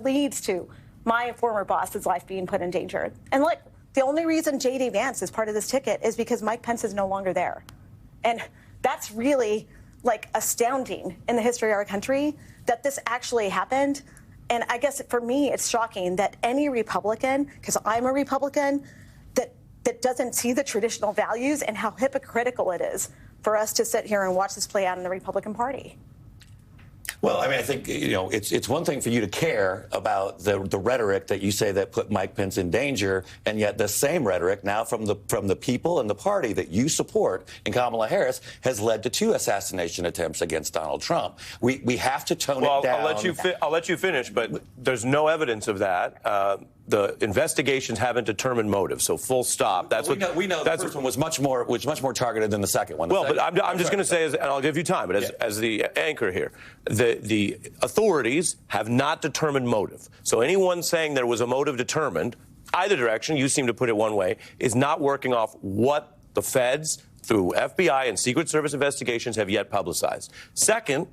leads to my former boss's life being put in danger. And look, the only reason J.D. Vance is part of this ticket is because Mike Pence is no longer there. And that's really, like, astounding in the history of our country that this actually happened. And I guess for me, it's shocking that any Republican, because I'm a Republican, that doesn't see the traditional values and how hypocritical it is for us to sit here and watch this play out in the Republican Party. Well, I mean, I think, you know, it's one thing for you to care about the rhetoric that you say that put Mike Pence in danger, and yet the same rhetoric now from the people and the party that you support in Kamala Harris has led to 2 assassination attempts against Donald Trump. We have to tone it down. I'll let you finish, but there's no evidence of that. The investigations haven't determined motive, so full stop. That's we know the first one was much more targeted than the second one. But I'm just going to say, and I'll give you time, but as the anchor here, the authorities have not determined motive. So anyone saying there was a motive determined, either direction, you seem to put it one way, is not working off what the feds, through FBI and Secret Service investigations, have yet publicized. Second,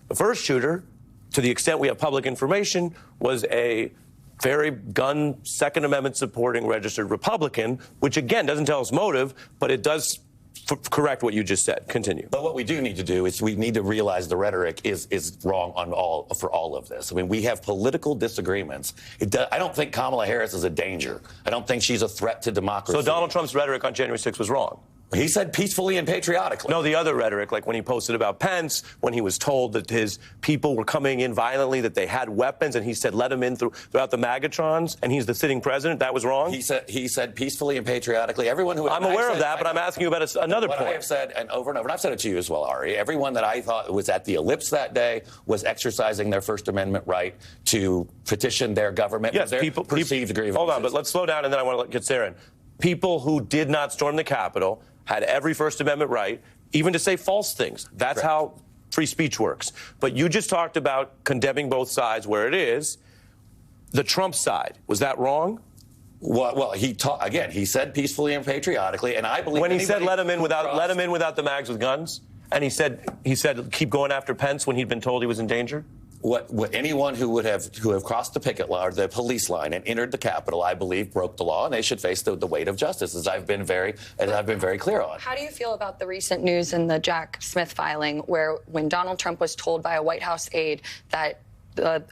the first shooter, to the extent we have public information, was a very gun, Second Amendment supporting registered Republican, which again doesn't tell us motive, but it does correct what you just said. Continue. But what we do need to do is we need to realize the rhetoric is wrong for all of this. I mean, we have political disagreements. I don't think Kamala Harris is a danger. I don't think she's a threat to democracy. So Donald Trump's rhetoric on January 6th was wrong. He said peacefully and patriotically. No, the other rhetoric, like when he posted about Pence, when he was told that his people were coming in violently, that they had weapons, and he said let them in throughout the Magatrons, and he's the sitting president. That was wrong? He said peacefully and patriotically. Everyone who I'm aware of that, but I'm asking you about another point. What I have said, and over and over, and I've said it to you as well, Ari, everyone that I thought was at the ellipse that day was exercising their First Amendment right to petition their government for their perceived grievances. Hold on, but let's slow down, and then I want to get Sarah in. People who did not storm the Capitol had every First Amendment right, even to say false things. That's how free speech works. But you just talked about condemning both sides where it is. The Trump side, was that wrong? Well, he said peacefully and patriotically, and I believe when he said let him in without the mags with guns, and he said keep going after Pence when he'd been told he was in danger. What anyone who have crossed the picket line or the police line and entered the Capitol, I believe, broke the law, and they should face the weight of justice, as I've been very clear on. How do you feel about the recent news in the Jack Smith filing, where when Donald Trump was told by a White House aide that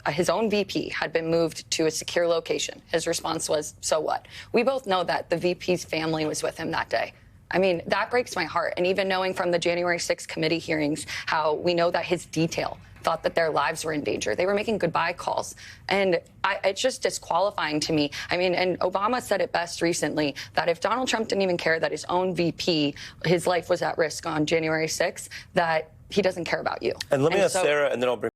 his own VP had been moved to a secure location, his response was, "So what?" We both know that the VP's family was with him that day. I mean, that breaks my heart. And even knowing from the January 6th committee hearings how we know that his detail thought that their lives were in danger. They were making goodbye calls. And it's just disqualifying to me. I mean, and Obama said it best recently, that if Donald Trump didn't even care that his own VP, his life was at risk on January 6th, that he doesn't care about you. And let me ask Sarah, and then I'll bring